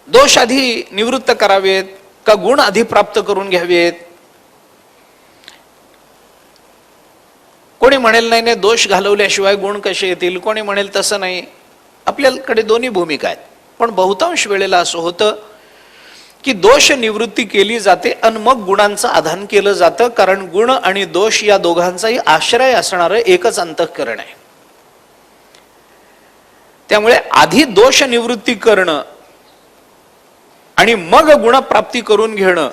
दोष आधी निवृत्त करावेत का गुण आधी प्राप्त करून घ्यावेत? कोणी म्हणेल नाही नाही दोष घालवल्याशिवाय गुण कसे येतील, कोणी म्हणेल तसं नाही. आपल्याकडे दोन्ही भूमिका आहेत. पण बहुतांश वेळेला असं होतं की दोष निवृत्ती केली जाते आणि मग गुणांचं आधान केलं जातं, कारण गुण आणि दोष या दोघांचाही आश्रय असणारं एकच अंतःकरण आहे. त्यामुळे आधी दोष निवृत्ती करणं आणि मग गुणप्राप्ती करून घेणं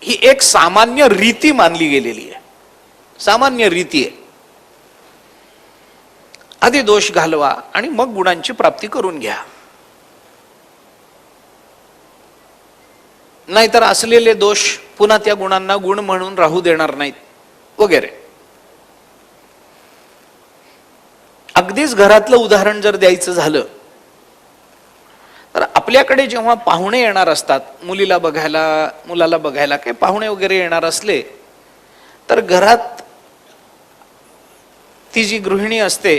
ही एक सामान्य रीती मानली गेलेली आहे, सामान्य रीती आहे. आधी दोष घालवा आणि मग गुणांची प्राप्ती करून घ्या. नाहीतर असलेले दोष पुन्हा त्या गुणांना गुण म्हणून राहू देणार नाहीत वगैरे. अगदीच घरातलं उदाहरण जर द्यायचं झालं तर आपल्याकडे जेव्हा पाहुणे येणार असतात, मुलीला बघायला मुलाला बघायला काही पाहुणे वगैरे येणार असले तर घरात ती जी गृहिणी असते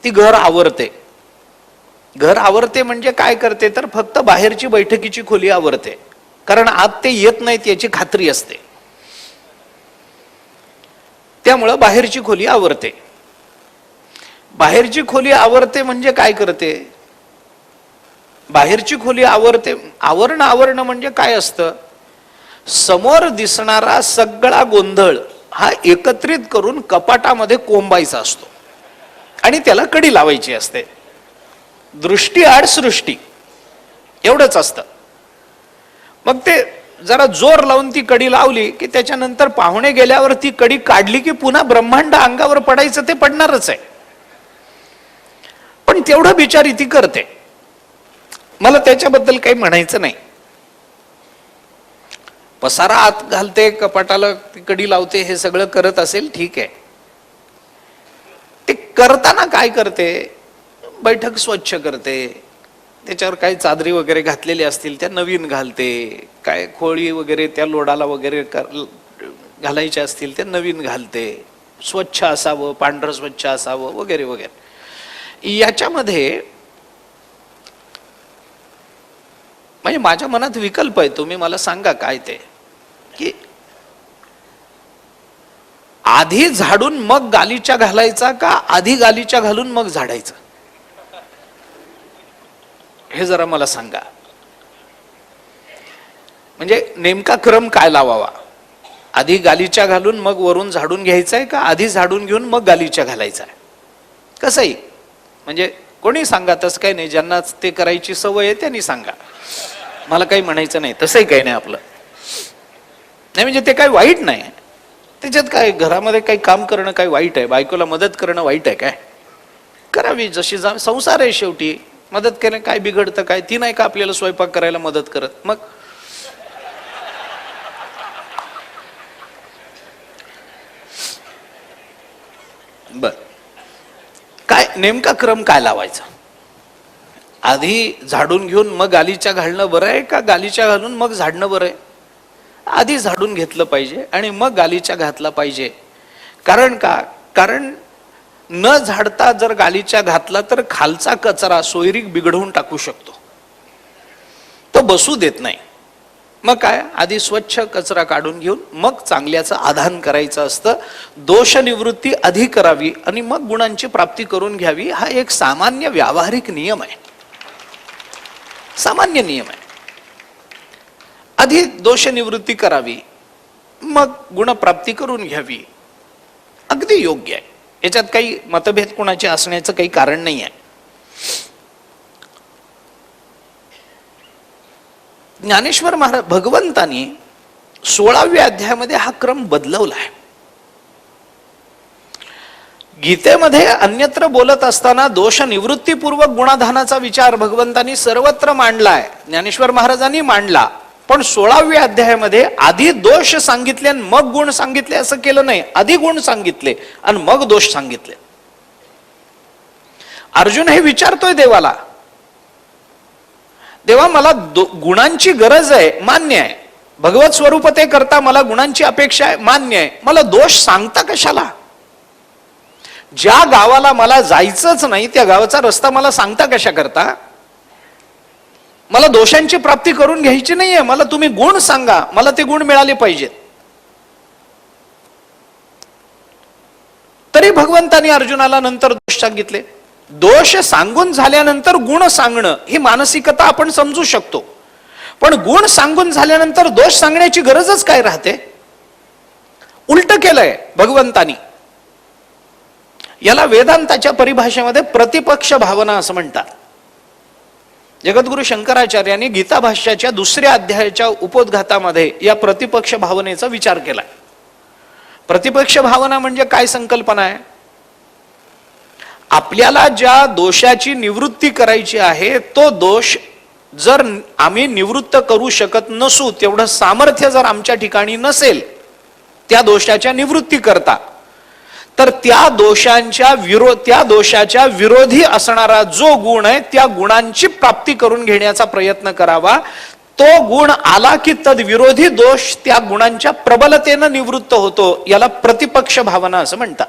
ती घर आवरते. घर आवरते म्हणजे काय करते तर फक्त बाहेरची बैठकीची खोली आवरते, कारण आत ते येत नाहीत याची खात्री असते. त्यामुळं बाहेरची खोली आवरते. बाहेरची खोली आवरते म्हणजे काय करते? बाहेरची खोली आवरते. आवरणं म्हणजे काय असतं? समोर दिसणारा सगळा गोंधळ हा एकत्रित करून कपाटामध्ये कोंबायचा असतो आणि त्याला कडी लावायची असते. दृष्टी आड सृष्टी एवढंच असतं. मग ते जरा जोर लावून ती कडी लावली की त्याच्यानंतर पाहुणे गेल्यावर ती कडी काढली की पुन्हा ब्रह्मांड अंगावर पडायचं ते पडणारच आहे. पण तेवढं बिचारी ती करते. मला त्याच्याबद्दल काही म्हणायचं नाही. पसारा आत घालते, कपाटाला कडी लावते, हे सगळं करत असेल ठीक आहे. ते करताना काय करते? बैठक स्वच्छ करते, त्याच्यावर काही चादरी वगैरे घातलेली असतील त्या नवीन घालते, काय खोळी वगैरे त्या लोडाला वगैरे घालायच्या असतील त्या नवीन घालते, स्वच्छ असावं, पांढरं स्वच्छ असावं वगैरे वगैरे. याच्यामध्ये म्हणजे माझ्या मनात विकल्प आहे, तुम्ही मला सांगा काय ते, की आधी झाडून मग गालीच्या घालायचा का आधी गालीच्या घालून मग झाडायचं? हे जरा मला सांगा. म्हणजे नेमका क्रम काय लावावा? आधी गालीच्या घालून मग वरून झाडून घ्यायचंय का आधी झाडून घेऊन मग गालीच्या घालायचा आहे? कसंही म्हणजे कोणी सांगा, तसं काही नाही. ज्यांना ते करायची सवय आहे त्यांनी सांगा, मला काही म्हणायचं नाही. तसंही काही नाही आपलं. नाही म्हणजे ते काही वाईट नाही त्याच्यात. काय घरामध्ये काही काम करणं काही वाईट आहे? बायकोला मदत करणं वाईट आहे काय? करावी, जशी संसार आहे शेवटी. मदत केलं काय बिघडतं काय? ती नाही का आपल्याला स्वयंपाक करायला मदत करत? मग बर, काय नेमका क्रम काय लावायचा? आधी झाडून घेऊन मग गालीच्या घालणं बरं आहे का गालीच्या घालून मग झाडणं बरं आहे? आधी झाडून घेतलं पाहिजे आणि मग गालीच्या घातला पाहिजे. कारण का? कारण न झाडता जर गालीच्या घातला तर खालचा कचरा सोयरीक बिघडवून टाकू शकतो, तो बसू देत नाही. मग काय, आधी स्वच्छ कचरा काढून घेऊन मग चांगल्याचं आधान करायचं असतं. दोष निवृत्ती आधी करावी आणि मग गुणांची प्राप्ती करून घ्यावी, हा एक सामान्य व्यावहारिक नियम आहे, सामान्य नियम आहे. आधी दोष निवृत्ती करावी मग गुणप्राप्ती करून घ्यावी, अगदी योग्य आहे. याच्यात काही मतभेद कोणाचे असण्याचं काही कारण नाही आहे. ज्ञानेश्वर महाराज भगवंतांनी 16व्या अध्यायामध्ये हा क्रम बदलवला आहे. गीतेमध्ये अन्यत्र बोलत असताना दोष निवृत्तीपूर्वक गुणाधानाचा विचार भगवंतांनी सर्वत्र मांडलाय, ज्ञानेश्वर महाराजांनी मांडला. पण 16व्या अध्यायामध्ये आधी दोष सांगितले आणि मग गुण सांगितले असं केलं नाही. आधी गुण सांगितले आणि मग दोष सांगितले. अर्जुन हे विचारतोय देवाला, देवा मला गुणांची गरज आहे, मान्य आहे. भगवत स्वरूप ते करता मला गुणांची अपेक्षा आहे, मान्य आहे. मला दोष सांगता कशाला? ज्या गावाला मला जायचंच नाही त्या गावाचा रस्ता मला सांगता कशा करता? मला दोषांची प्राप्ती करून घ्यायची नाहीये, मला तुम्ही गुण सांगा, मला ते गुण मिळाले पाहिजेत. तरी भगवंतानी अर्जुनाला नंतर दोष सांगितले. दोष सांगून झाल्यानंतर गुण सांगणं ही मानसिकता आपण समजू शकतो, पण गुण सांगून झाल्यानंतर दोष सांगण्याची गरजच काय राहते? उलट केलंय भगवंतानी. याला वेदांताच्या परिभाषेमध्ये प्रतिपक्ष भावना असं म्हणतात. जगद्गुरु शंकराचार्यांनी गीता भाष्याच्या 2ऱ्या अध्यायाच्या उपोद्घातामध्ये या प्रतिपक्ष भावनेचा विचार केला. प्रतिपक्ष भावना म्हणजे काय संकल्पना आहे? आपल्याला ज्या दोषाची निवृत्ती करायची आहे, तो दोष जर आम्ही निवृत्त करू शकत नसू, तेवढं सामर्थ्य जर आमच्या ठिकाणी नसेल त्या दोषाच्या निवृत्ती करता, तर त्या दोषाच्या विरोधी असणारा जो गुण आहे, त्या गुणांची प्राप्ती करून घेण्याचा प्रयत्न करावा. तो गुण आला की तद्विरोधी दोष त्या गुणांच्या प्रबलतेनं निवृत्त होतो. याला प्रतिपक्ष भावना असं म्हणतात.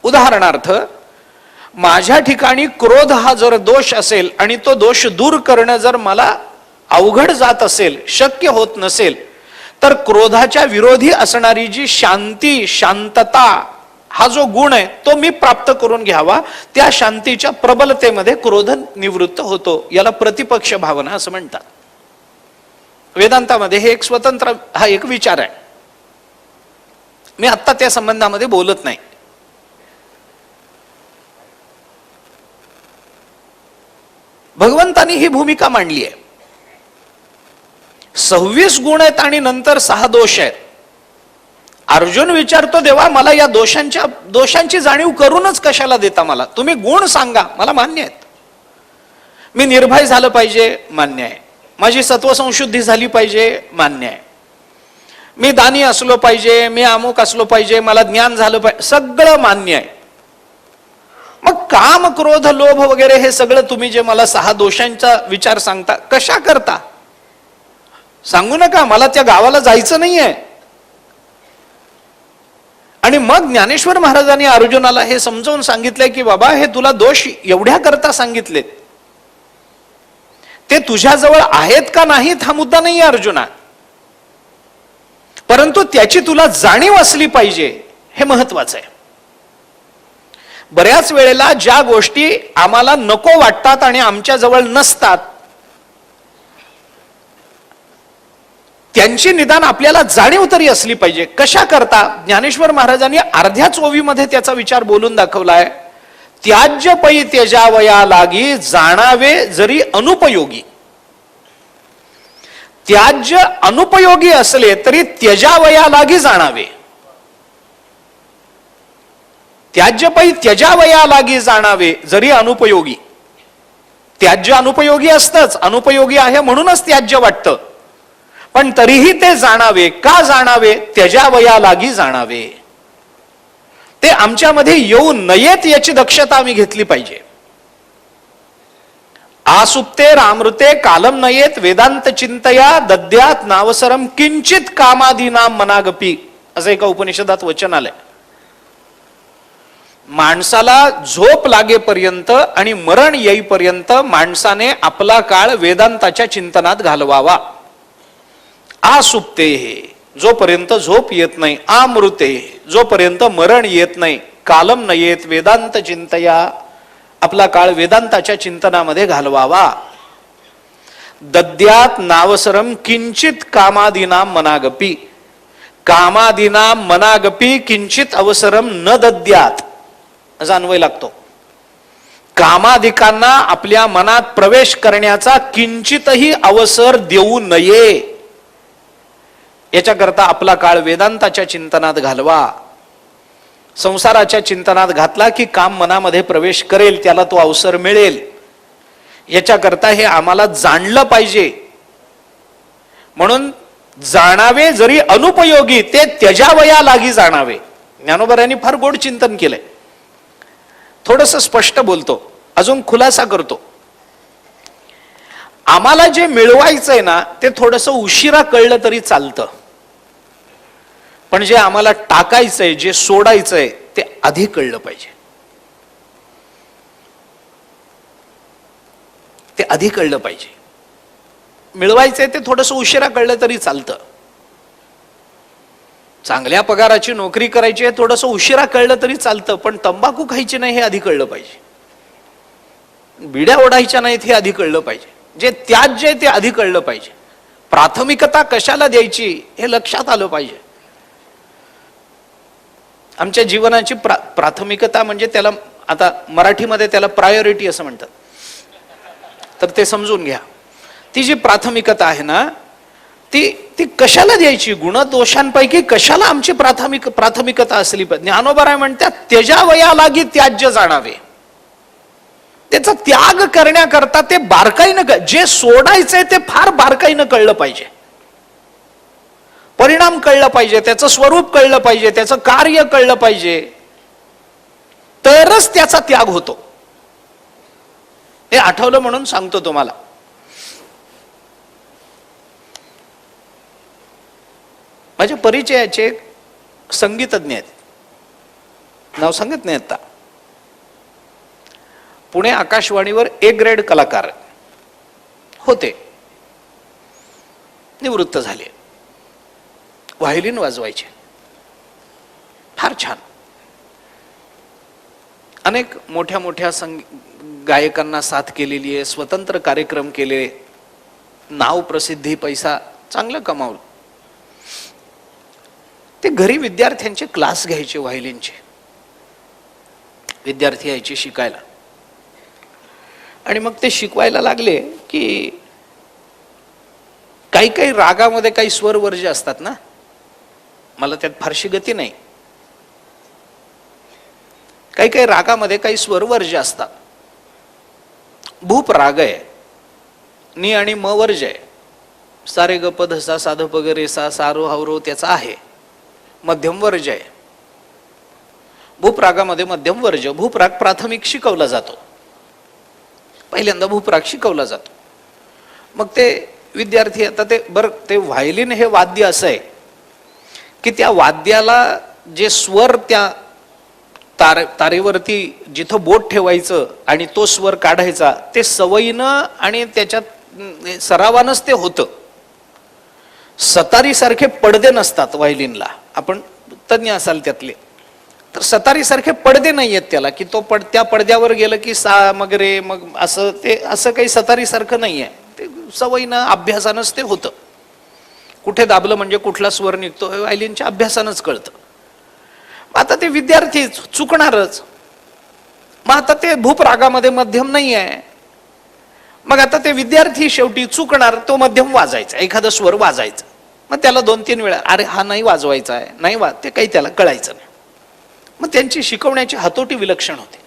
उदाहरणार्थ, माझ्या ठिकाणी क्रोध हा जर दोष असेल आणि तो दोष दूर करणं जर मला अवघड जात असेल, शक्य होत नसेल, तर क्रोधाच्या विरोधी असणारी जी शांती, शांतता हा जो गुण आहे तो मी प्राप्त करून घ्यावा. त्या शांतीच्या प्रबलतेमध्ये क्रोध निवृत्त होतो. याला प्रतिपक्ष भावना असं म्हणतात. वेदांतामध्ये हे एक स्वतंत्र हा एक विचार आहे. मी आत्ता त्या संबंधामध्ये बोलत नाही. भगवंतानी ही भूमिका मांडली आहे. 26 गुण आहेत आणि नंतर 6 दोष आहेत. अर्जुन विचारतो, देवा मला या दोषांची जाणीव करूनच कशाला देता? मला तुम्ही गुण सांगा, मला मान्य आहेत. मी निर्भय झालं पाहिजे, मान्य आहे. माझी सत्वसंशुद्धी झाली पाहिजे, मान्य आहे. मी दानी असलो पाहिजे, मी अमुक असलो पाहिजे, मला ज्ञान झालं पाहिजे, सगळं मान्य आहे. मग काम, क्रोध, लोभ वगैरे हे सगळं तुम्ही जे मला 6 दोषांचा विचार सांगता, कशा करता? सांगू नका, मला त्या गावाला जायचं नाहीये. आणि मग ज्ञानेश्वर महाराजांनी अर्जुनाला हे समजावून सांगितलंय की बाबा, हे तुला दोष एवढ्या करता सांगितलेत, ते तुझ्याजवळ आहेत का नाहीत हा मुद्दा नाही अर्जुना, परंतु त्याची तुला जाणीव असली पाहिजे, हे महत्वाचं आहे. बऱ्याच वेळेला ज्या गोष्टी आम्हाला नको वाटतात आणि आमच्या जवळ नसतात, त्यांची निदान आपल्याला जाणीव तरी असली पाहिजे. कशा करता? ज्ञानेश्वर महाराजांनी अर्ध्याच ओवीमध्ये त्याचा विचार बोलून दाखवलाय. त्याज्य पै त्यजावया लागी जाणावे जरी अनुपयोगी. त्याज्य अनुपयोगी असले तरी त्यजावया लागी जाणावे. त्याज्य पै त्यजावया लागी जाणावे जरी अनुपयोगी. त्याज्य अनुपयोगी असतंच, अनुपयोगी आहे म्हणूनच त्याज्य वाटतं, पण तरीही ते जाणावे. का जाणावे? त्यजावया लागी जाणावे. ते आमच्यामध्ये येऊ नयेत याची दक्षता आम्ही घेतली पाहिजे. आसुप्ते रामृते कालम नयेत वेदांत चिंतया दद्यात नावसरम किंचित कामादीनाम मनागपी, असं एका उपनिषदात वचन आलंय. माणसाला झोप लागेपर्यंत आणि मरण येईपर्यंत माणसाने आपला काळ वेदांताच्या चिंतनात घालवावा. आसुप्ते, जोपर्यंत झोप येत नाही. आमृते, जोपर्यंत मरण येत नाही. कालम न येत वेदांत चिंतया, आपला काळ वेदांताच्या चिंतनामध्ये घालवावा. दद्यात नावसरम किंचित कामादीनाम मनागपी. कामादीनाम मनागपी किंचित अवसरम न दद्यात, असा अन्वय लागतो. कामादिकांना आपल्या मनात प्रवेश करण्याचा किंचितही अवसर देऊ नये, याच्याकरता आपला काळ वेदांताच्या चिंतनात घालवा. संसाराच्या चिंतनात घातला की काम मनामध्ये प्रवेश करेल, त्याला तो अवसर मिळेल. याच्याकरता हे आम्हाला जाणलं पाहिजे. म्हणून जाणावे जरी अनुपयोगी, ते त्यजावया लागी जाणावे. ज्ञानोबरांनी फार गोड चिंतन केलंय. थोडंसं स्पष्ट बोलतो, अजून खुलासा करतो. आम्हाला जे मिळवायचंय ना, ते थोडंसं उशिरा कळलं तरी चालतं, पण जे आम्हाला टाकायचंय, जे सोडायचंय, ते आधी कळलं पाहिजे. ते आधी कळलं पाहिजे. मिळवायचंय ते थोडंसं उशिरा कळलं तरी चालतं. चांगल्या पगाराची नोकरी करायची आहे, थोडंसं उशिरा कळलं तरी चालतं, पण तंबाखू खायची नाही हे आधी कळलं पाहिजे. बिड्या ओढायच्या नाहीत हे आधी कळलं पाहिजे. जे त्याज्य आहे ते आधी कळलं पाहिजे. प्राथमिकता कशाला द्यायची हे लक्षात आलं पाहिजे. आमच्या जीवनाची प्राथमिकता म्हणजे त्याला आता मराठीमध्ये त्याला प्रायोरिटी असं म्हणतात, तर ते समजून घ्या. ती जी प्राथमिकता आहे ना, ती कशाला द्यायची? गुणदोषांपैकी कशाला आमची प्राथमिकता असली पाहिजे? ज्ञानोबा म्हणतात, त्यजावया लागी त्याज्य जाणावे. त्याचा त्याग करण्याकरता ते बारकाईनं, जे सोडायचंय ते फार बारकाईनं कळलं पाहिजे. परिणाम कळलं पाहिजे, त्याचं स्वरूप कळलं पाहिजे, त्याचं कार्य कळलं पाहिजे, तरच त्याचा त्याग होतो. हे आठवलं म्हणून सांगतो तुम्हाला. माझ्या परिचयाचे संगीतज्ञ आहेत, नाव सांगत नाही आता, पुणे आकाशवाणीवर ए ग्रेड कलाकार होते, निवृत्त झाले. व्हायोलिन वाजवायचे, फार छान. अनेक मोठ्या मोठ्या गायकांना साथ केलेली आहे, स्वतंत्र कार्यक्रम केले, नाव प्रसिद्धी पैसा चांगलं कमावलं. ते घरी विद्यार्थ्यांचे क्लास घ्यायचे, व्हायोलिनचे विद्यार्थी यायचे शिकायला. आणि मग ते शिकवायला लागले की काही काही रागामध्ये काही स्वर वर्ज्य असतात ना, मला त्यात फारशी गती नाही. काही काही रागामध्ये काही स्वर वर्ज्य असतात. भूप राग आहे, नी आणि म वर्ज्य आहे. सारे ग प ध सा सा ध प ग रे सा सा रो हा रो त्याचा आहे, मध्यम वर्ज्य आहे. भूप रागामध्ये मध्यम वर्ज्य. भूप राग प्राथमिक शिकवला जातो, पहिल्यांदा भूप राग शिकवला जातो. मग ते विद्यार्थी आता ते व्हायोलिन हे वाद्य असं आहे की त्या वाद्याला जे स्वर त्या तारेवरती जिथं बोट ठेवायचं आणि तो स्वर काढायचा, ते सवयीनं आणि त्याच्यात सरावानंच ते होतं. सतारीसारखे पडदे नसतात व्हायोलिनला. आपण तज्ञ असाल त्यातले, तर सतारीसारखे पडदे नाही आहेत त्याला, की तो त्या पडद्यावर गेलं की सा मग रे मग असं, ते असं काही सतारीसारखं नाही आहे. ते सवयीनं अभ्यासानंच ते होतं. कुठे दाबलं म्हणजे कुठला स्वर निघतो हे व्हायोलिनच्या अभ्यासानंच कळतं. आता ते विद्यार्थी चुकणारच. मग आता ते भूप रागामध्ये मध्यम नाही आहे, मग आता ते विद्यार्थी शेवटी चुकणार. तो मध्यम वाजायचा, एखादा स्वर वाजायचा, मग त्याला 2-3 वेळा अरे हा नाही वाजवायचा आहे, नाही ते काही त्याला कळायचं नाही. मग त्यांची शिकवण्याची हातोटी विलक्षण होते.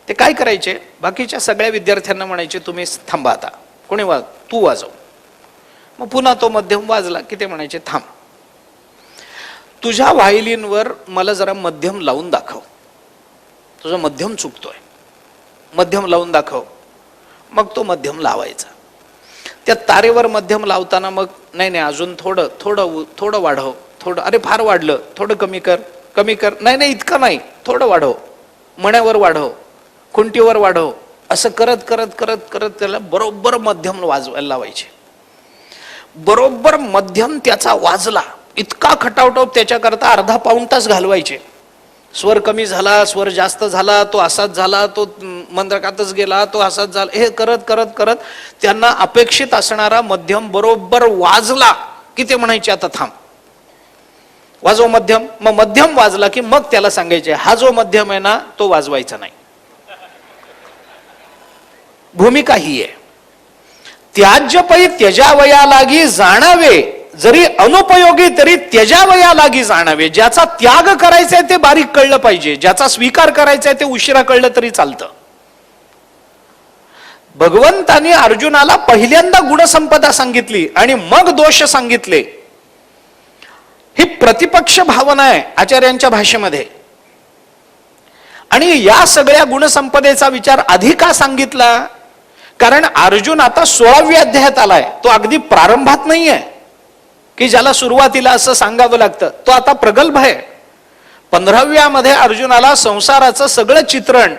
ते काय करायचे, बाकीच्या सगळ्या विद्यार्थ्यांना म्हणायचे तुम्ही थांबा, आता कोणी तू वाजव. मग पुन्हा तो मध्यम वाजला की ते म्हणायचे थांब, तुझ्या व्हायोलिनवर मला जरा मध्यम लावून दाखव, तुझा मध्यम चुकतोय, मध्यम लावून दाखव. मग तो मध्यम लावायचा. त्या तारेवर मध्यम लावताना मग नाही अजून थोडं थोडं थोडं वाढव, थोडं, अरे फार वाढलं, थोडं कमी कर, कमी कर, नाही इतकं नाही, थोडं वाढव, मण्यावर वाढव, खुंटीवर वाढव. असं करत करत करत करत त्याला बरोबर मध्यम वाजवायला लावायचे. बरोबर मध्यम त्याचा वाजला, इतका खटावटोप त्याच्याकरता अर्धा पाऊण तास घालवायचे. स्वर कमी झाला, स्वर जास्त झाला, तो असाच झाला, तो मंद्रकातच गेला, तो असाच झाला, हे करत करत करत त्यांना अपेक्षित असणारा मध्यम बरोबर वाजला की ते म्हणायचे आता थांब, वाजव मध्यम. मग मध्यम वाजला की मग त्याला सांगायचे हा जो मध्यम आहे ना तो वाजवायचा नाही. भूमिका ही आहे, त्याज्य पै त्यजावया लागी जाणावे, जरी अनुपयोगी तरी त्यजावया लागी जाणावे. ज्याचा त्याग करायचा आहे ते बारीक कळलं पाहिजे, ज्याचा स्वीकार करायचा आहे ते उशिरा कळलं तरी चालतं. भगवंतानी अर्जुनाला पहिल्यांदा गुणसंपदा सांगितली आणि मग दोष सांगितले. ही प्रतिपक्ष भावना आहे आचार्यांच्या भाषेमध्ये. आणि या सगळ्या गुणसंपदेचा विचार आधी का सांगितला? कारण अर्जुन आता 16व्या अध्यायात आलाय, तो अगदी प्रारंभात नाहीये की ज्याला सुरुवातीला असं सांगावं लागतं. तो आता प्रगल्भ आहे. 15व्यामध्ये अर्जुनाला संसाराचं सगळं चित्रण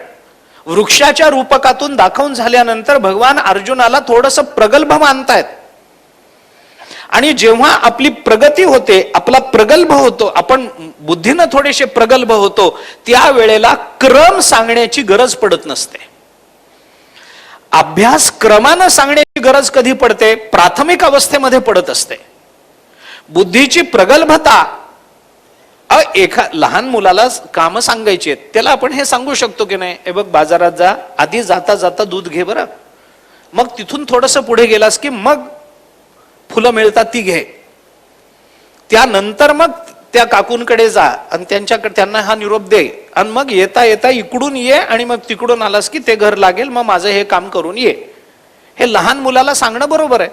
वृक्षाच्या रूपकातून दाखवून झाल्यानंतर भगवान अर्जुनाला थोडंसं प्रगल्भ मानतायत. आणि जेव्हा आपली प्रगती होते, आपला प्रगल्भ होतो, आपण बुद्धीनं थोडेसे प्रगल्भ होतो, त्यावेळेला क्रम सांगण्याची गरज पडत नसते. अभ्यास क्रमानं सांगण्याची गरज कधी पडते? प्राथमिक अवस्थेमध्ये पडत असते. बुद्धीची प्रगल्भता, लहान मुलाला काम सांगायची आहेत, त्याला आपण हे सांगू शकतो की नाही, हे बघ बाजारात जा, आधी जाता जाता दूध घे बरं, मग तिथून थोडस पुढे गेलास की मग फुलं मिळतात ती घे, त्यानंतर मग त्या काकूंकडे जा आणि त्यांना हा निरोप दे, आणि मग येता येता इकडून ये आणि मग तिकडून आलास की ते घर लागेल, मग माझं हे काम करून ये. हे लहान मुलाला सांगणं बरोबर आहे.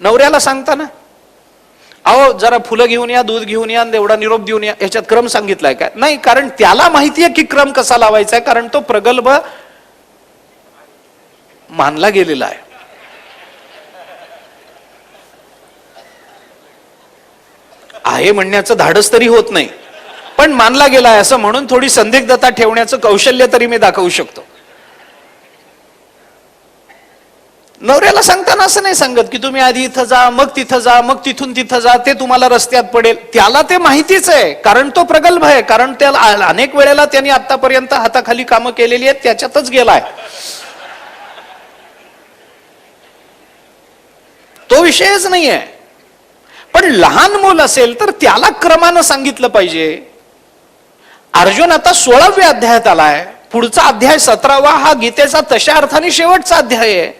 नवऱ्याला सांगताना अहो जरा फुलं घेऊन या, दूध घेऊन या, एवढा निरोप देऊन या, याच्यात क्रम सांगितलाय काय? नाही, कारण त्याला माहितीये की क्रम कसा लावायचा आहे, कारण तो प्रगल्भ मानला गेलेला आहे. आहे म्हणण्याचं धाडस तरी होत नाही, पण मानला गेला आहे असं म्हणून थोडी संदिग्धता ठेवण्याचं कौशल्य तरी मी दाखवू शकतो. नवऱ्याला सांगताना असं नाही सांगत की तुम्ही आधी इथं जा, मग तिथं जा, मग तिथून तिथं जा, ते तुम्हाला रस्त्यात पडेल. त्याला ते माहितीच आहे, कारण तो प्रगल्भ आहे, कारण त्याला अनेक वेळेला त्यांनी आतापर्यंत हाताखाली कामं केलेली आहेत, त्याच्यातच गेलाय. तो विषयच नाहीये. पण लहान मूल असेल तर त्याला क्रमानं सांगितलं पाहिजे. अर्जुन आता 16व्या अध्यायात आलाय, पुढचा अध्याय 17वा हा गीतेचा तशा अर्थाने शेवटचा अध्याय आहे.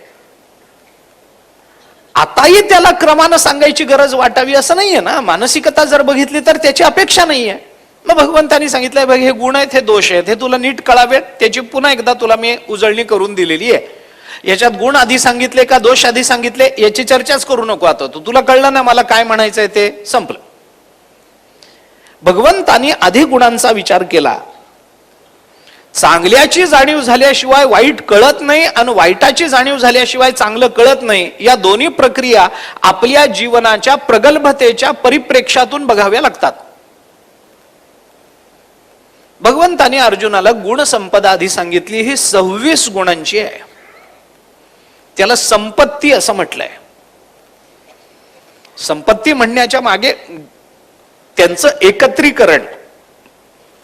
आताही त्याला क्रमानं सांगायची गरज वाटावी असं नाहीये ना. मानसिकता जर बघितली तर त्याची अपेक्षा नाहीये. मग भगवंतांनी सांगितलंय बघ, हे गुण आहेत, हे दोष आहेत, हे तुला नीट कळावेत, त्याची पुन्हा एकदा तुला मी उजळणी करून दिलेली आहे. याच्यात गुण आधी सांगितले का दोष आधी सांगितले याची चर्चाच करू नको. आता तुला कळलं ना मला काय म्हणायचंय, ते संपलं. भगवंतांनी आधी गुणांचा विचार केला. चांगल्याची जाणीव झाल्याशिवाय वाईट कळत नाही आणि वाईटाची जाणीव झाल्याशिवाय चांगलं कळत नाही. या दोन्ही प्रक्रिया आपल्या जीवनाच्या प्रगल्भतेच्या परिप्रेक्षातून बघाव्या लागतात. भगवंतांनी अर्जुनाला गुण संपदा आधी सांगितली. ही 26 गुणांची आहे. त्याला संपत्ती असं म्हटलंय. संपत्ती म्हणण्याच्या मागे त्यांचं एकत्रीकरण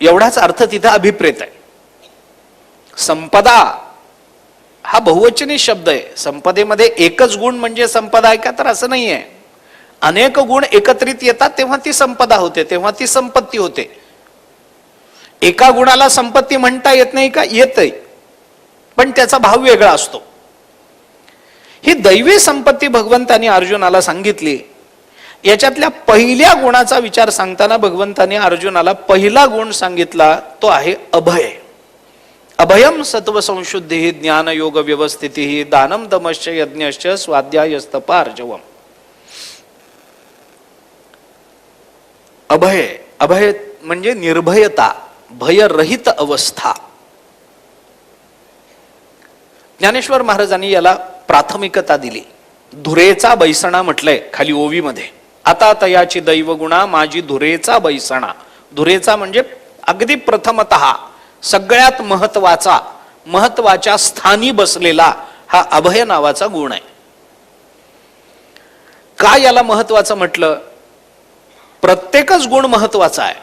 एवढाच अर्थ तिथं अभिप्रेत आहे. संपदा हा बहुवचनी शब्द आहे. संपदेमध्ये एकच गुण म्हणजे संपदा आहे का, तर असं नाहीये. अनेक गुण एकत्रित येतात तेव्हा ती संपदा होते, तेव्हा ती संपत्ती होते. एका गुणाला संपत्ती म्हणता येत नाही का? येतंय, पण त्याचा भाव वेगळा असतो. ही दैवी संपत्ती भगवंतांनी अर्जुनाला सांगितली. याच्यातल्या पहिल्या गुणाचा विचार सांगताना भगवंतांनी अर्जुनाला पहिला गुण सांगितला, तो आहे अभय. अभयम सत्व संशुद्धी ज्ञान योग व्यवस्थिती दानम दमश्च यज्ञश्च स्वाध्यायस्तप आर्जवम. अभय, अभय म्हणजे निर्भयता, भयरहित अवस्था. ज्ञानेश्वर महाराजांनी याला प्राथमिकता दिली. धुरेचा बैसणा म्हटलंय खाली ओवी मध्ये. आता तयाची दैवगुणा माझी धुरेचा बैसणा. धुरेचा म्हणजे अगदी प्रथमतः सगळ्यात महत्वाचा, महत्वाच्या स्थानी बसलेला हा अभय नावाचा गुण आहे. का याला महत्वाचं म्हटलं? प्रत्येकच गुण महत्वाचा आहे.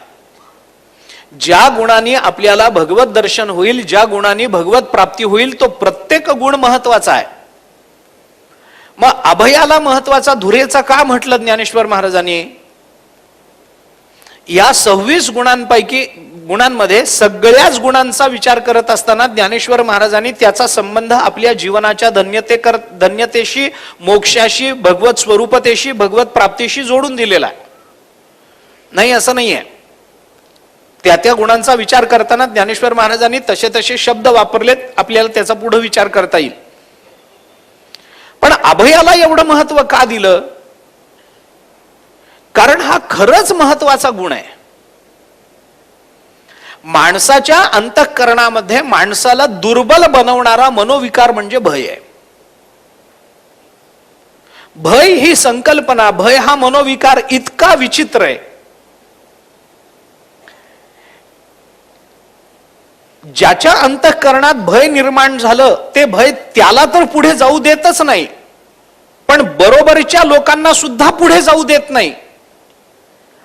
ज्या गुणाने आपल्याला भगवत दर्शन होईल, ज्या गुणाने भगवत प्राप्ती होईल, तो प्रत्येक गुण महत्वाचा आहे. मग अभयाला महत्वाचा धुरेचा का म्हटलं ज्ञानेश्वर महाराजांनी? या 26 गुणांमध्ये सगळ्याच गुणांचा विचार करत असताना ज्ञानेश्वर महाराजांनी त्याचा संबंध आपल्या जीवनाच्या धन्यतेशी, मोक्षाशी, भगवत स्वरूपतेशी, भगवत प्राप्तीशी जोडून दिलेला आहे. नाही असं नाहीये. त्या गुणांचा विचार करताना ज्ञानेश्वर महाराजांनी तसे तसे शब्द वापरलेत, आपल्याला त्याचा पुढे विचार करता येईल. पण अभयाला एवढं महत्व का दिलं? कारण हा खरंच महत्वाचा गुण आहे. माणसाच्या अंतःकरणामध्ये माणसाला दुर्बल बनवणारा मनोविकार म्हणजे भय आहे. भय ही संकल्पना, भय हा मनोविकार इतका विचित्र आहे. ज्याच्या अंतःकरणात भय निर्माण झालं, ते भय त्याला तर पुढे जाऊ देतच नाही. पण बरोबरच्या लोकांना सुद्धा पुढे जाऊ देत नाही.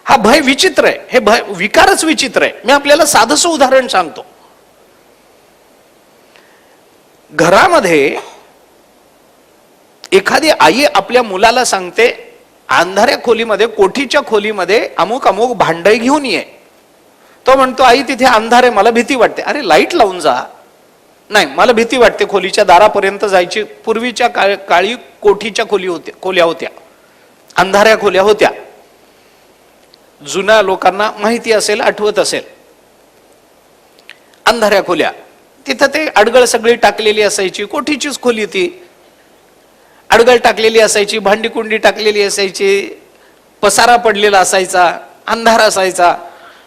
हा भय विचित्र आहे. हे भय विकारच विचित्र आहे. मी आपल्याला साधंसं उदाहरण सांगतो. घरामध्ये एखादी आई आपल्या मुलाला सांगते, अंधाऱ्या खोलीमध्ये, कोठीच्या खोलीमध्ये अमुक अमुक भांडे घेऊन ये. तो म्हणतो, आई तिथे अंधार आहे, मला भीती वाटते. अरे लाईट लावून जा. नाही, मला भीती वाटते, खोलीच्या दारापर्यंत जायची. पूर्वीच्या काळी कोठीच्या खोल्या होत्या, अंधाऱ्या खोल्या होत्या. जुन्या लोकांना माहिती असेल, आठवत असेल. अंधाऱ्या खोल्या, तिथं ते अडगळ सगळी टाकलेली असायची. कोठीचीच खोली ती, अडगळ टाकलेली असायची, भांडी कुंडी टाकलेली असायची, पसारा पडलेला असायचा, अंधार असायचा.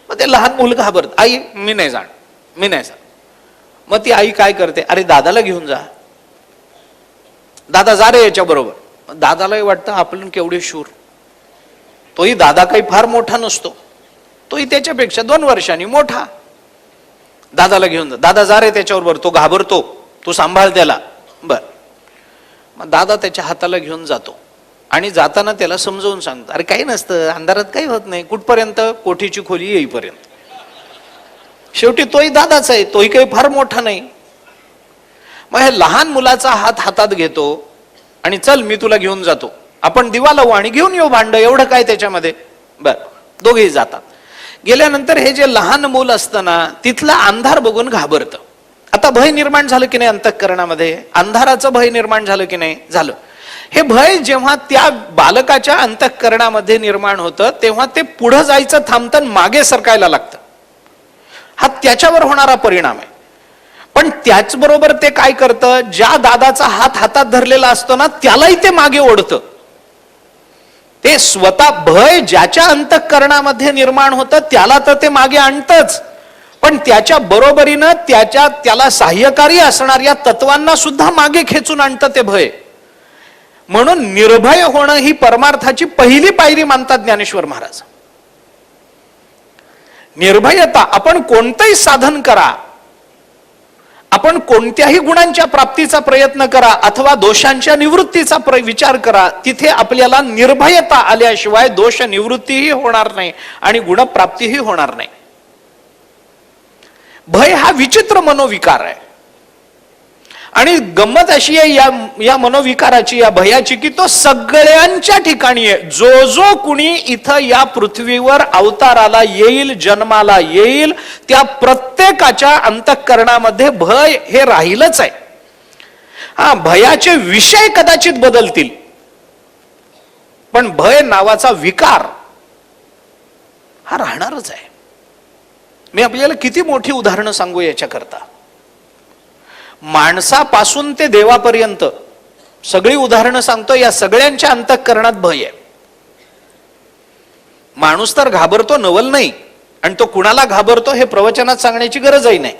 मग ते लहान मुलं घाबरत, आई मी नाही जाणार, मी नाही जाणार. मग ती आई काय करते, अरे दादाला घेऊन जा, दादा जा रे याच्या बरोबर. दादालाही वाटतं आपण केवढे शूर. तोही दादा काही फार मोठा नसतो, तोही त्याच्यापेक्षा 2 वर्षांनी मोठा. दादाला घेऊन जा, दादा जा रे त्याच्याबरोबर. तो घाबरतो, तू सांभाळ त्याला. बर, मग दादा त्याच्या हाताला घेऊन जातो आणि जाताना त्याला समजावून सांगतो, अरे काही नसतं, अंधारात काही होत नाही. कुठपर्यंत, कोठीची खोली येईपर्यंत. शेवटी तोही दादाच आहे, तोही काही फार मोठा नाही. मग हे लहान मुलाचा हात हातात घेतो आणि चल मी तुला घेऊन जातो, आपण दिवा लावू आणि घेऊन येऊ भांड, एवढं काय त्याच्यामध्ये. बर, दोघेही जातात. गेल्यानंतर हे जे लहान मूल असतं ना, तिथला अंधार बघून घाबरतं. आता भय निर्माण झालं की नाही अंतःकरणामध्ये, अंधाराचं भय निर्माण झालं की नाही, झालं. हे भय जेव्हा त्या बालकाच्या अंतःकरणामध्ये निर्माण होतं, तेव्हा ते पुढं जायचं थांबतं, मागे सरकायला लागतं. हा त्याच्यावर होणारा परिणाम आहे. पण त्याचबरोबर ते काय करतं, ज्या दादाचा हात हातात धरलेला असतो ना, त्यालाही ते मागे ओढतं. ते स्वतः भय ज्याच्या अंतःकरणामध्ये निर्माण होतं त्याला तर ते मागे आणतच, पण त्याच्या बरोबरीनं त्याला सहाय्यकारी असणाऱ्या तत्वांना सुद्धा मागे खेचून आणतं ते भय. म्हणून निर्भय होणं ही परमार्थाची पहिली पायरी मानतात ज्ञानेश्वर महाराज. निर्भयता, आपण कोणतंही साधन करा, आपण कोणत्याही गुणांच्या प्राप्तीचा प्रयत्न करा अथवा दोषांच्या निवृत्तीचा विचार करा, तिथे आपल्याला निर्भयता आल्याशिवाय दोष निवृत्तीही होणार नाही आणि गुणप्राप्तीही होणार नाही. भय हा विचित्र मनोविकार आहे. आणि गंमत अशी आहे या मनोविकाराची, या भयाची, की तो सगळ्यांच्या ठिकाणी आहे. जो कुणी इथं या पृथ्वीवर अवताराला येईल, जन्माला येईल, त्या प्रत्येकाच्या अंतःकरणामध्ये भय हे राहीलच आहे. हा, भयाचे विषय कदाचित बदलतील, पण भय नावाचा विकार हा राहणारच आहे. मी आपल्याला किती मोठी उदाहरणं सांगू याच्याकरता. माणसापासून ते देवापर्यंत सगळी उदाहरणं सांगतो, या सगळ्यांच्या अंतःकरणात भय आहे. माणूस तर घाबरतो नवल नाही, आणि तो कुणाला घाबरतो हे प्रवचनात सांगण्याची गरजही नाही.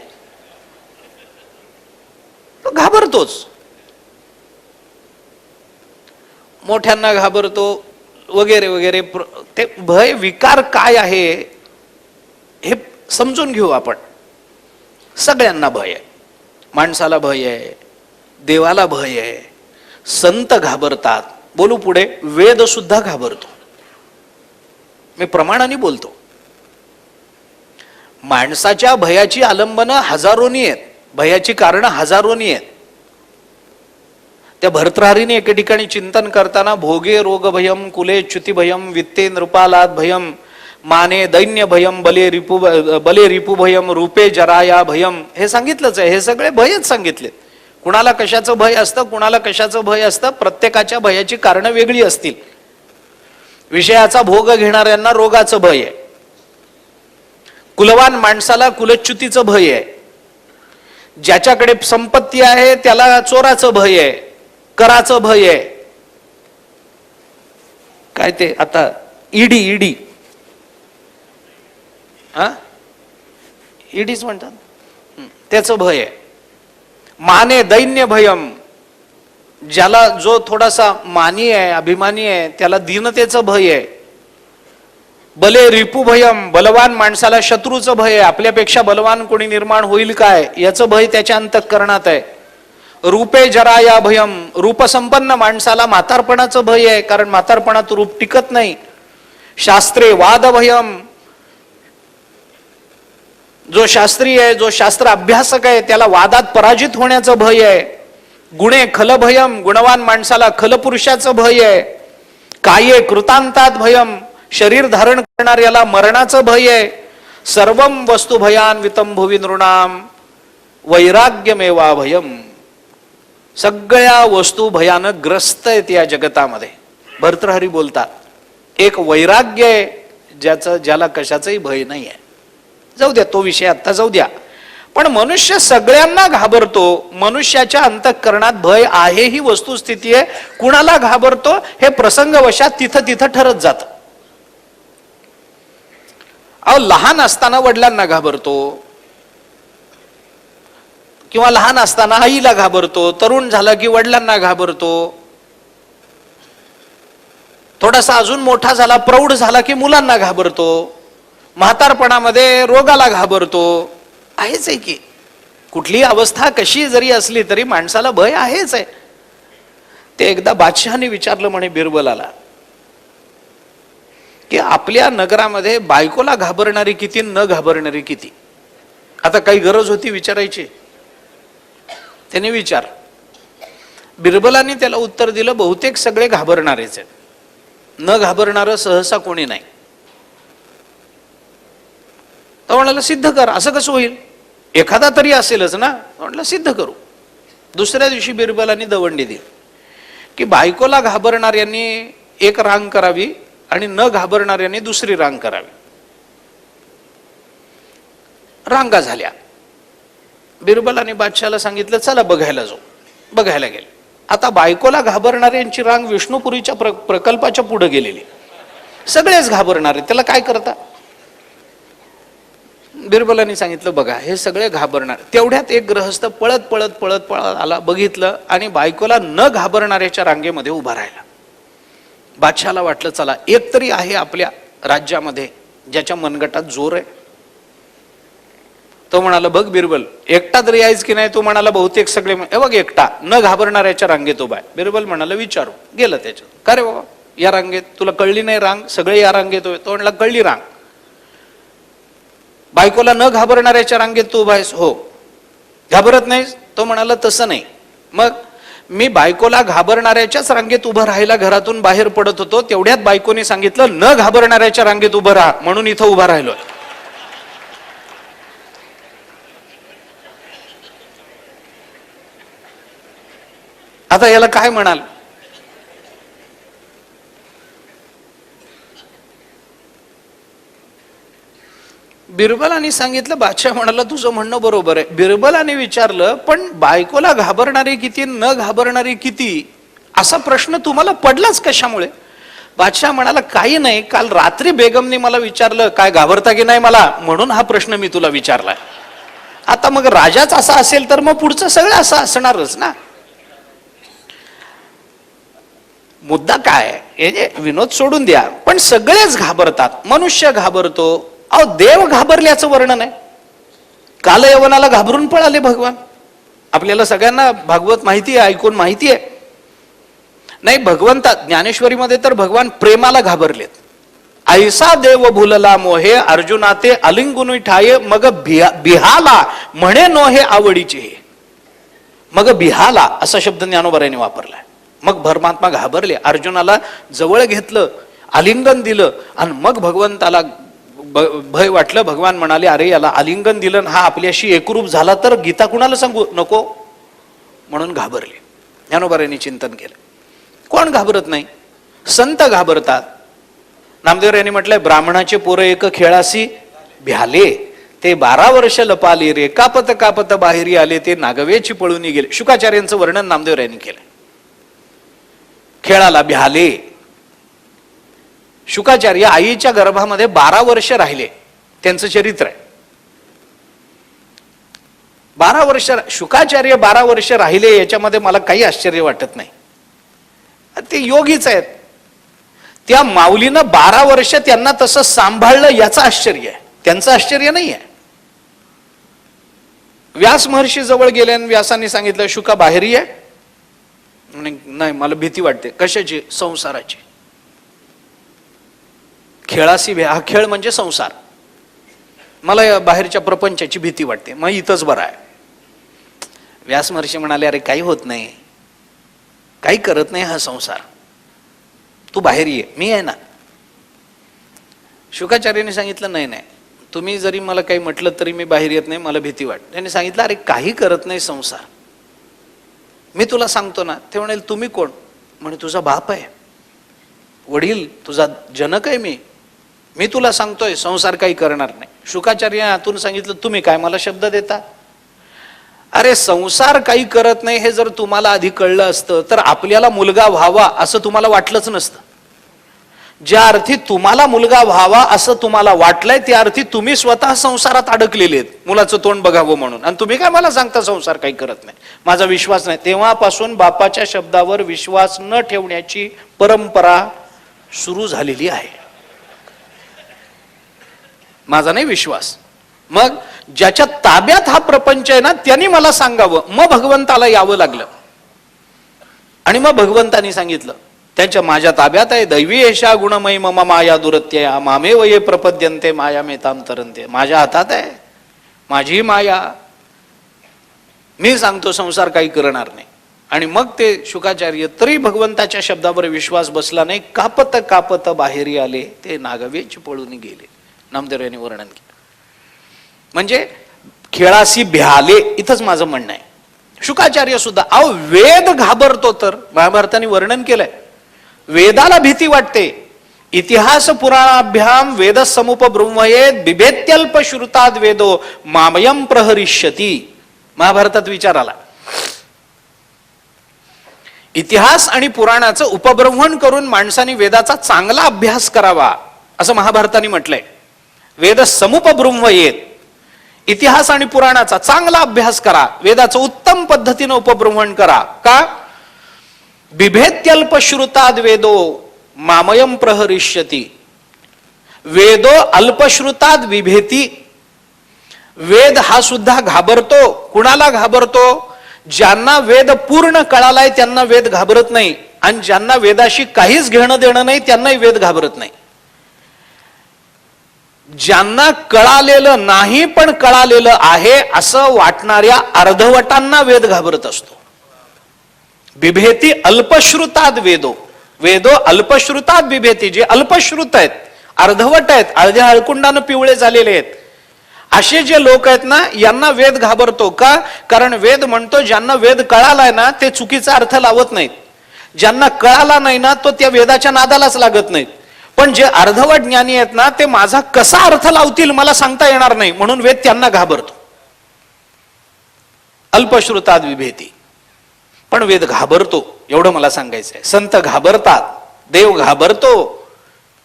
तो घाबरतोच, मोठ्यांना घाबरतो वगैरे वगैरे. ते भय विकार काय आहे हे समजून घेऊ आपण. सगळ्यांना भय आहे, माणसाला भय आहे, देवाला भय आहे, संत घाबरतात. बोलू पुढे, वेद सुद्धा घाबरतो. मी प्रमाणाने बोलतो. माणसाच्या भयाची आलंबनं हजारोनी आहेत, भयाची कारणं हजारोनी आहेत. त्या भर्तृहरीने एके ठिकाणी चिंतन करताना, भोगे रोग भयम, कुले च्युती भयम, वित्ते नृपालाद भयम, माने दैन्य भयम, बले रिपू भयम, रूपे जराया भयम, हे सांगितलंच आहे. हे सगळे भयच सांगितले. कुणाला कशाचं भय असतं, कुणाला कशाचं भय असतं, प्रत्येकाच्या भयाची कारणं वेगळी असतील. विषयाचा भोग घेणाऱ्यांना रोगाचं भय आहे, कुलवान माणसाला कुलच्युतीचं भय आहे, ज्याच्याकडे संपत्ती आहे त्याला चोराचं भय आहे, कराचं भय आहे. काय ते आता ईडी हा, ईडीच म्हणतात, त्याचं भय आहे. माने दैन्य भयम, ज्याला जो थोडासा मानी आहे, अभिमानी आहे, त्याला दीनतेचं भय आहे. बले रिपू भयम, बलवान माणसाला शत्रूचं भय आहे, आपल्यापेक्षा बलवान कोणी निर्माण होईल काय याचं भय त्याच्या अंतःकरणात आहे. रूपे जराया भयम, रूपसंपन्न माणसाला म्हातारपणाचं भय आहे, कारण म्हातारपणात रूप टिकत नाही. शास्त्रे वाद भयम, जो शास्त्री आहे, जो शास्त्र अभ्यासक आहे, त्याला वादात पराजित होण्याचं भय आहे. गुणे खलभयम, गुणवान माणसाला खलपुरुषाचं भय आहे. काये कृतांतात भयम, शरीर धारण करणाऱ्याला मरणाचं भय आहे. सर्वम वस्तू भयान्वितम भुवि नृणाम वैराग्यमेवा भयम, सगळ्या वस्तू भयानक ग्रस्त आहेत या जगतामध्ये. भर्तृहरी बोलतात एक वैराग्य आहे ज्याला कशाचंही भय नाही आहे. जाऊ द्या, तो विषय आता जाऊ द्या. पण मनुष्य सगळ्यांना घाबरतो. मनुष्याच्या अंतःकरणात भय आहे ही वस्तुस्थिती आहे. कुणाला घाबरतो हे प्रसंगवशात तिथं तिथं ठरत जात. अहो, लहान असताना वडिलांना घाबरतो, किंवा लहान असताना आईला घाबरतो, तरुण झाला की वडिलांना घाबरतो, थोडासा अजून मोठा झाला, प्रौढ झाला की मुलांना घाबरतो, म्हातारपणामध्ये रोगाला घाबरतो. आहेच आहे की, कुठली अवस्था कशी जरी असली तरी माणसाला भय आहेच आहे. ते एकदा बादशहाने विचारलं म्हणे बिरबलाला की आपल्या नगरामध्ये बायकोला घाबरणारी किती, न घाबरणारी किती. आता काही गरज होती विचारायची, त्याने विचार. बिरबलाने त्याला उत्तर दिलं, बहुतेक सगळे घाबरणारेच आहेत, न घाबरणारं सहसा कोणी नाही. तर म्हणाला सिद्ध कर. असं कसं होईल, एखादा तरी असेलच ना. म्हटलं सिद्ध करू. दुसऱ्या दिवशी बिरबलांनी दवंडी दिली की बायकोला घाबरणाऱ्यांनी एक रांग करावी आणि न घाबरणाऱ्यांनी दुसरी रांग करावी. रांगा झाल्या. बिरबलाने बादशाला सांगितलं चला बघायला जाऊ. बघायला गेले. आता बायकोला घाबरणाऱ्यांची रांग विष्णुपुरीच्या प्रकल्पाच्या पुढे गेलेली. सगळेच घाबरणारे, त्याला काय करता. बिरबलांनी सांगितलं बघा हे सगळे घाबरणार. तेवढ्यात एक गृहस्थ पळत पळत पळत पळत आला, बघितलं आणि बायकोला न घाबरणाऱ्याच्या रांगेमध्ये उभा राहिला. बादशाला वाटलं चला एक तरी आहे आपल्या राज्यामध्ये ज्याच्या मनगटात जोर आहे. तो म्हणाला बघ बिरबल, एकटा तरी आहेच की नाही. तो म्हणाला बहुतेक सगळे. बघ एकटा न घाबरणाऱ्याच्या रांगेत उभा आहे. बिरबल म्हणाला विचारू. गेलं त्याच्यात. का रे बाबा या रांगेत तुला कळली नाही रांग, सगळे या रांगेत. तो म्हणाला कळली रांग. बायकोला न घाबरणाऱ्याच्या रांगेत तू उभा आहेस. हो. घाबरत नाहीस. तो म्हणाला तसं नाही. मग मी बायकोला घाबरणाऱ्याच्याच रांगेत उभं राहायला घरातून बाहेर पडत होतो, तेवढ्यात बायकोने सांगितलं न घाबरणाऱ्याच्या रांगेत उभं राहा, म्हणून इथं उभा राहिलोय. आता याला काय म्हणाल. बिरबलाने सांगितलं. बादशाह म्हणाला तुझं म्हणणं बरोबर आहे. बिरबलाने विचारलं पण बायकोला घाबरणारी किती, न घाबरणारी किती, असा प्रश्न तुम्हाला पडलाच कशामुळे. बादशाह म्हणाला काही नाही, काल रात्री बेगमने मला विचारलं काय घाबरता की नाही मला, म्हणून हा प्रश्न मी तुला विचारलाय. आता मग राजाच असा असेल तर मग पुढचं सगळं असं असणारच ना. मुद्दा काय हे विनोद सोडून द्या, पण सगळेच घाबरतात. मनुष्य घाबरतो. अहो देव घाबरल्याचं वर्णन आहे. कालयवनाला घाबरून पळाले भगवान. आपल्याला सगळ्यांना भागवत माहिती आहे, ऐकून माहिती आहे. नाही भगवंता ज्ञानेश्वरीमध्ये तर भगवान प्रेमाला घाबरलेत. ऐसा देव भुलला मोहे अर्जुना ते अलिंगुनी ठाये मग बिहाला म्हणे नो हे आवडीचे हे. मग बिहाला असा शब्द ज्ञानोबाराने वापरलाय. मग परमात्मा घाबरले, अर्जुनाला जवळ घेतलं, आलिंगन दिलं आणि मग भगवंताला भय वाटलं. भगवान म्हणाले अरे याला आलिंगन दिलं, हा आपल्याशी एकरूप झाला तर गीता कुणाला सांगू नको, म्हणून घाबरले. ज्ञानोबारांनी चिंतन केलं. कोण घाबरत नाही, संत घाबरतात. नामदेव यांनी म्हटलंय ब्राह्मणाचे पोरं एक खेळासी भ्याले ते 12 वर्ष लपाले रे कापत कापत बाहेरी आले ते नागवेची पळून गेले. शुकाचार्यांचं वर्णन नामदेव यांनी केलं. खेळाला भ्याले. शुकाचार्य आईच्या गर्भामध्ये 12 वर्ष राहिले, त्यांचं चरित्र आहे. 12 वर्ष शुकाचार्य 12 वर्ष राहिले याच्यामध्ये मला काही आश्चर्य वाटत नाही. ते योगीच आहेत. त्या माऊलीनं 12 वर्ष त्यांना तसं सांभाळलं याचं आश्चर्य आहे, त्यांचं आश्चर्य नाही आहे. व्यास महर्षी जवळ गेले आणि व्यासांनी सांगितलं, शुका बाहेर ये. नाही, मला भीती वाटते. कशाची? संसाराची. खेळाशी हा खेळ म्हणजे संसार. मला या बाहेरच्या प्रपंचाची भीती वाटते, मग इथंच बरं आहे. व्यास महर्षी म्हणाले, अरे काही होत नाही, काही करत नाही हा संसार, तू बाहेर ये, मी आहे ना. शुकाचार्याने सांगितलं, नाही नाही, तुम्ही जरी मला काही म्हटलं तरी मी बाहेर येत नाही, मला भीती वाटते. त्यांनी सांगितलं, अरे काही करत नाही संसार, मी तुला सांगतो ना. ते म्हणाले, तुम्ही कोण? म्हणे, तुझा बाप आहे, वडील, तुझा जनक आहे मी तुला सांगतोय संसार काही करणार नाही. शुकाचार्य आतून सांगितलं, तुम्ही काय मला शब्द देता? अरे संसार काही करत नाही हे जर तुम्हाला आधी कळलं असतं तर आपल्याला मुलगा व्हावा असं तुम्हाला वाटलंच नसतं. ज्या अर्थी तुम्हाला मुलगा व्हावा असं तुम्हाला वाटलंय त्या अर्थी तुम्ही स्वतः संसारात अडकलेले आहेत, मुलाचं तोंड बघावं म्हणून. आणि तुम्ही काय मला सांगता संसार काही करत नाही, माझा विश्वास नाही. तेव्हापासून बापाच्या शब्दावर विश्वास न ठेवण्याची परंपरा सुरू झालेली आहे. माझा नाही विश्वास. मग ज्याच्या ताब्यात हा प्रपंच आहे ना त्यांनी मला सांगावं, मग भगवंताला यावं लागलं. आणि मग भगवंतानी सांगितलं, त्यांच्या माझ्या ताब्यात आहे. दैवी एषा गुणमयी मम माया दुरत्यया मामेव ये प्रपद्यन्ते माया मेताम तरंते. माझ्या हातात आहे माझी माया, मी सांगतो संसार काही करणार नाही. आणि मग ते शुकाचार्य तरी भगवंताच्या शब्दावर विश्वास बसला नाही, कापत कापत बाहेरी आले, ते नागवेच पळून गेले. नामदेव यांनी वर्णन केलं. म्हणजे खेळाशी भ्याले, इथंच माझं म्हणणं आहे. शुकाचार्य सुद्धा, अहो वेद घाबरतो, तर महाभारताने वर्णन केलंय, वेदाला भीती वाटते. इतिहास पुराणाभ्याम वेद समुपब्रह्मयेत बिभेत्यल्प श्रुताद वेदो मामयम प्रहरिष्यती. महाभारतात विचार आला. इतिहास आणि पुराणाचं उपब्रह्मण करून माणसाने वेदाचा चांगला अभ्यास करावा असं महाभारताने म्हटलंय. वेद समुपब्रह्मयेत, इतिहास आणि पुराणाचा चांगला अभ्यास करा, वेदाचं उत्तम पद्धतीनं उपब्रह्मण करा. का? बिभेत्यल्प श्रुताद वेदो मामयम प्रहरिष्यती. वेदो अल्पश्रुताद विभेती. वेद हा सुद्धा घाबरतो. कुणाला घाबरतो? ज्यांना वेद पूर्ण कळालाय त्यांना वेद घाबरत नाही, आणि ज्यांना वेदाशी काहीच घेणं देणं नाही त्यांनाही वेद घाबरत नाही. ज्यांना कळालेलं नाही पण कळालेलं आहे असं वाटणाऱ्या अर्धवटांना वेद घाबरत असतो. बिभेती अल्पश्रुताद वेदो. वेदो अल्पश्रुताद बिभेती. जे अल्पश्रुत आहेत, अर्धवट आहेत, अर्ध्या हळकुंडानं पिवळे झालेले आहेत, असे जे लोक आहेत ना यांना वेद घाबरतो. का? कारण वेद म्हणतो ज्यांना वेद कळालाय ना ते चुकीचा अर्थ लावत नाहीत, ज्यांना कळाला नाही ना तो त्या वेदाच्या नादालाच लागत नाहीत. पण जे अर्धवट ज्ञानी आहेत ना ते माझा कसा अर्थ लावतील मला सांगता येणार नाही, म्हणून वेद त्यांना घाबरतो. अल्पश्रुताद विभेती. पण वेद घाबरतो, एवढं मला सांगायचंय. संत घाबरतात, देव घाबरतो,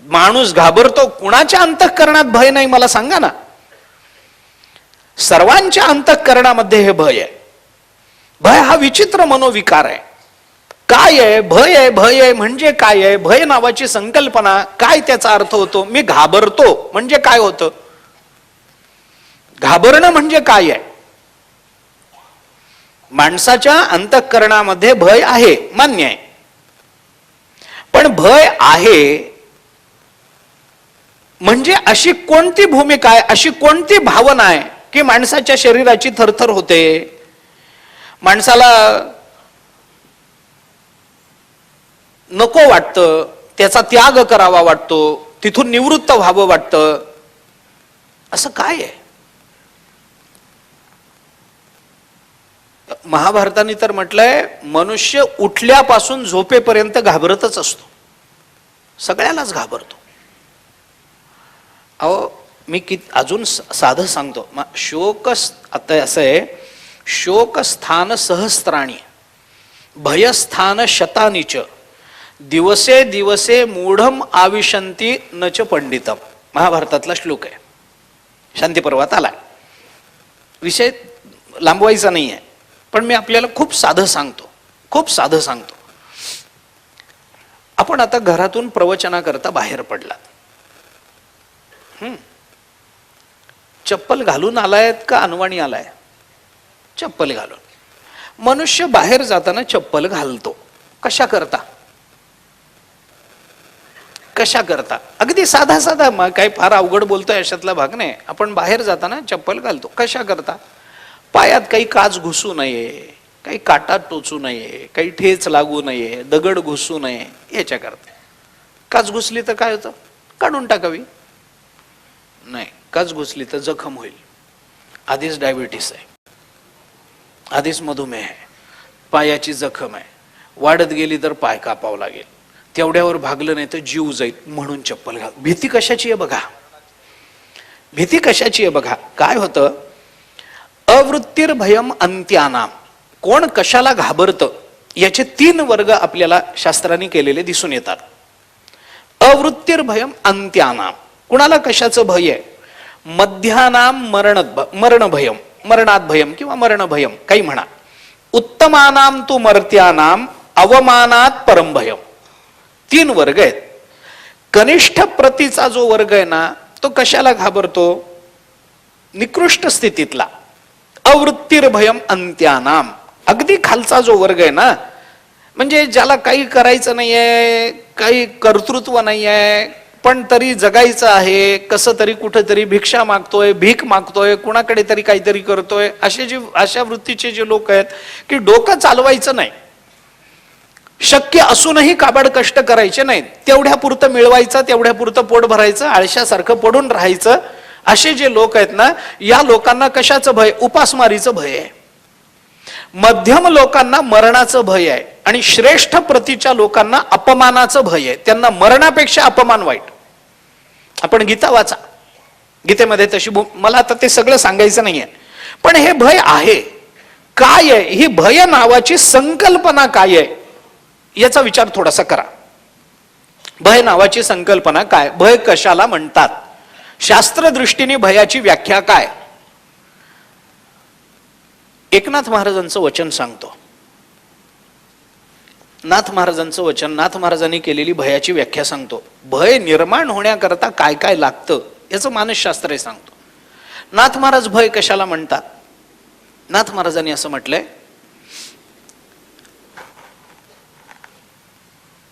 माणूस घाबरतो. कुणाच्या अंतःकरणात भय नाही मला सांगा ना? सर्वांच्या अंतःकरणामध्ये हे भय आहे. भय हा विचित्र मनोविकार आहे. काय आहे भय? आहे भय आहे म्हणजे काय आहे? भय नावाची संकल्पना काय, त्याचा अर्थ होतो? मी घाबरतो म्हणजे काय होतं? घाबरणं म्हणजे काय आहे? माणसाच्या अंतःकरणामध्ये भय आहे, मान्य आहे. पण भय आहे म्हणजे अशी कोणती भूमिका आहे, अशी कोणती भावना आहे की माणसाच्या शरीराची थरथर होते, माणसाला नको वाटतं, त्याचा त्याग करावा वाटतो, तिथून निवृत्त व्हावं वाटतं? असं काय आहे? महाभारताने तर म्हटलंय मनुष्य उठल्यापासून झोपेपर्यंत घाबरतच असतो, सगळ्यालाच घाबरतो. अहो मी अजून साधं सांगतो. शोक आता असं आहे, शोकस्थान सहस्त्राणी भयस्थान शतानीच दिवसे दिवसे मूढम आविशंती नच पंडितम. महाभारतातला श्लोक आहे, शांती पर्वात आला. विषय लांबवायचा नाही आहे, पण मी आपल्याला खूप साधं सांगतो, खूप साधं सांगतो. आपण आता घरातून प्रवचनाकरता बाहेर पडलात, चप्पल घालून आलायत का अनवाणी आलाय? चप्पल घालून. मनुष्य बाहेर जाताना चप्पल घालतो. कशा करता? कशा करता? अगदी साधा साधा, मग काही फार अवघड बोलतोय अशातला भाग नाही. आपण बाहेर जाताना चप्पल घालतो. कशा करता? पायात काही काच घुसू नये, काही काटा टोचू नये, काही ठेच लागू नये, दगड घुसू नये, याच्या करता. काच घुसली तर काय होतं? काढून टाकावी. नाही, काच घुसली तर जखम होईल. आधीच डायबिटीस आहे, आधीच मधुमेह आहे, पायाची जखम आहे, वाढत गेली तर पाय कापावं लागेल, तेवढ्यावर भागलं नाही तर जीव जाईल, म्हणून चप्पल घाल. भीती कशाची आहे बघा, भीती कशाची आहे बघा. काय होतं? अवृत्तिर्भयम अंत्यानाम. कोण कशाला घाबरतं याचे 3 वर्ग आपल्याला शास्त्रांनी केलेले दिसून येतात. अवृत्तिर्भयम अंत्यानाम. कुणाला कशाचं भय आहे? मध्यानाम मरण भयम, मरणात भयम किंवा मरण भयम काही म्हणा. उत्तमानाम तू मर्त्यानाम अवमानात परम भयम. 3 वर्ग आहेत. कनिष्ठ प्रतीचा जो वर्ग आहे ना, तो कशाला घाबरतो? निकृष्ट स्थितीतला. अवृत्तिर्भयम अंत्यानाम. अगदी खालचा जो वर्ग आहे ना, म्हणजे ज्याला काही करायचं नाहीये, काही कर्तृत्व नाहीये, पण तरी जगायचं आहे, कसं तरी कुठेतरी भिक्षा मागतोय, भीक मागतोय, कुणाकडे तरी काहीतरी करतोय, अशा वृत्तीचे जे लोक आहेत की डोकं चालवायचं नाही, शक्य असूनही काबाड कष्ट करायचे नाहीत, तेवढ्या पुरतं मिळवायचं, तेवढ्या पुरतं पोट भरायचं, आळशासारखं पडून राहायचं, असे जे लोक आहेत ना, या लोकांना कशाचं भय? उपासमारीचं भय आहे. मध्यम लोकांना मरणाचं भय आहे आणि श्रेष्ठ प्रतीच्या लोकांना अपमानाचं भय आहे. त्यांना मरणापेक्षा अपमान वाईट. आपण गीता वाचा, गीतेमध्ये तशी मला आता ते सगळं सांगायचं नाहीये, पण हे भय आहे. काय आहे ही भय नावाची संकल्पना? काय आहे याचा विचार थोडासा करा. भय नावाची संकल्पना काय? भय कशाला म्हणतात? शास्त्र दृष्टीने भयाची व्याख्या काय? एकनाथ महाराजांचं वचन सांगतो. नाथ महाराजांचं वचन, नाथ महाराजांनी केलेली भयाची व्याख्या सांगतो. भय निर्माण होण्याकरता काय काय लागतं याचं मानसशास्त्र सांगतो. नाथ महाराज भय कशाला म्हणतात? नाथ महाराजांनी असं म्हटलंय,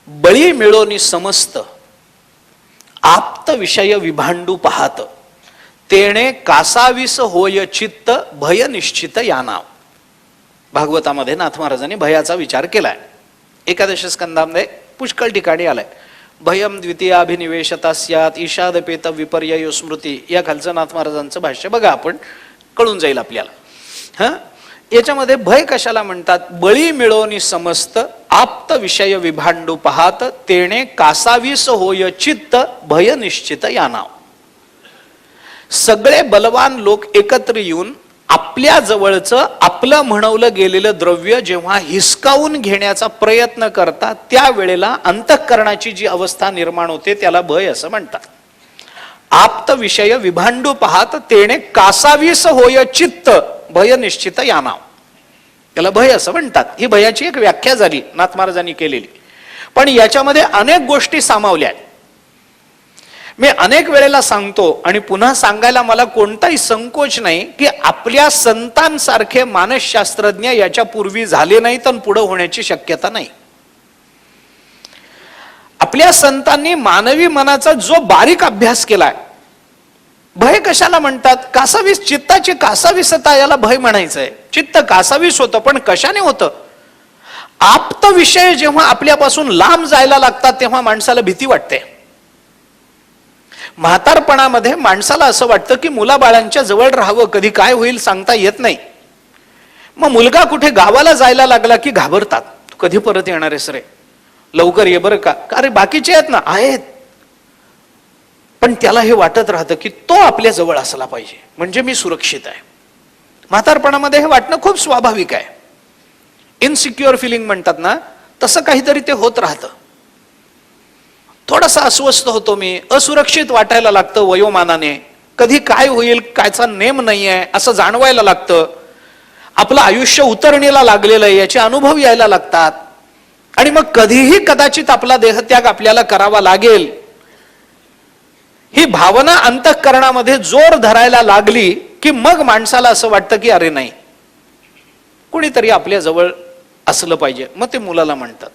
बळी मिळोनी समस्त आप्त विषय विभांडू पाहत तेणे कासावीस होय चित्त भय निश्चित या नाव. भागवतामध्ये नाथ महाराजांनी भयाचा विचार केलाय. एकादश स्कंदामध्ये पुष्कळ ठिकाणी आलाय. भयम द्वितीयाभिनिवेशता स्यात् ईशादपेत विपर्ययो स्मृती, या खालचं नाथ महाराजांचं भाष्य बघा, आपण कळून जाईल आपल्याला. याच्यामध्ये भय कशाला म्हणतात? बळी मिळोनी समस्त आप्त विषय विभांडू पाहत तेणे कासावीस होय चित्त भय निश्चित या नाव. सगळे बलवान लोक एकत्र येऊन आपल्या जवळचं आपलं म्हणवलं गेलेलं द्रव्य जेव्हा हिसकावून घेण्याचा प्रयत्न करतात, त्यावेळेला अंतःकरणाची जी अवस्था निर्माण होते त्याला भय असं म्हणतात. आप्त विषय विभांडू पाहत तेणे कासावीस होय चित्त भय निश्चित या नाव. त्याला भय असं म्हणतात. ही भयाची एक व्याख्या झाली नाथ महाराजांनी केलेली. पण याच्यामध्ये अनेक गोष्टी सामावल्या आहेत. मी अनेक वेळेला सांगतो आणि पुन्हा सांगायला मला कोणताही संकोच नाही की आपल्या संतांसारखे मानसशास्त्रज्ञ याच्या पूर्वी झाले नाहीत आणि पुढे होण्याची शक्यता नाही. आपल्या संतांनी मानवी मनाचा जो बारीक अभ्यास केलाय. भय कशाला म्हणतात? कासावीस, चित्ताची कासावीसता याला भय म्हणायचंय. चित्त कासावीस होतं, पण कशाने होतं? आप्त विषय जेव्हा आपल्यापासून लांब जायला लागतात तेव्हा माणसाला भीती वाटते. म्हातारपणामध्ये माणसाला असं वाटतं की मुलाबाळांच्या जवळ राहावं, कधी काय होईल सांगता येत नाही. मग मुलगा कुठे गावाला जायला लागला की घाबरतात, तू कधी परत येणार आहेस रे, लवकर ये बरं का. अरे बाकीचे आहेत ना, आहेत, पण त्याला हे वाटत राहतं की तो आपल्या जवळ असला पाहिजे म्हणजे मी सुरक्षित आहे. म्हातारपणामध्ये हे वाटणं खूप स्वाभाविक आहे. इनसिक्युअर फिलिंग म्हणतात ना, तसं काहीतरी ते होत राहतं. थोडासा अस्वस्थ होतो मी, असुरक्षित वाटायला लागतं वयोमानाने, कधी काय होईल कायचा नेम नाहीये असं जाणवायला लागतं. आपलं आयुष्य उतरणीला लागलेलं आहे याचे अनुभव यायला लागतात. आणि मग कधीही कदाचित आपला देहत्याग आपल्याला करावा लागेल ही भावना अंतःकरणामध्ये जोर धरायला लागली की मग माणसाला असं वाटतं की अरे नाही, कोणीतरी आपल्या जवळ असलं पाहिजे. मग ते मुलाला म्हणतात,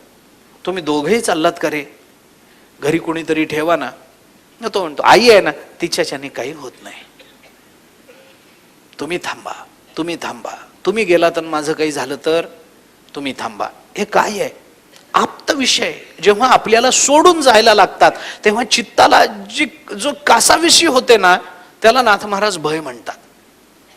तुम्ही दोघेही चाललात का रे, घरी कोणीतरी ठेवा ना. मग तो म्हणतो, आई आहे ना, तिच्याच्याने काही होत नाही, तुम्ही थांबा, तुम्ही थांबा, तुम्ही गेलात आणि माझं काही झालं तर तुम्ही थांबा. हे काय आहे? आप्त विषय जेव्हा आपल्याला सोडून जायला लागतात तेव्हा चित्ताला जो कासाविषयी होते ना, त्याला नाथ महाराज भय म्हणतात.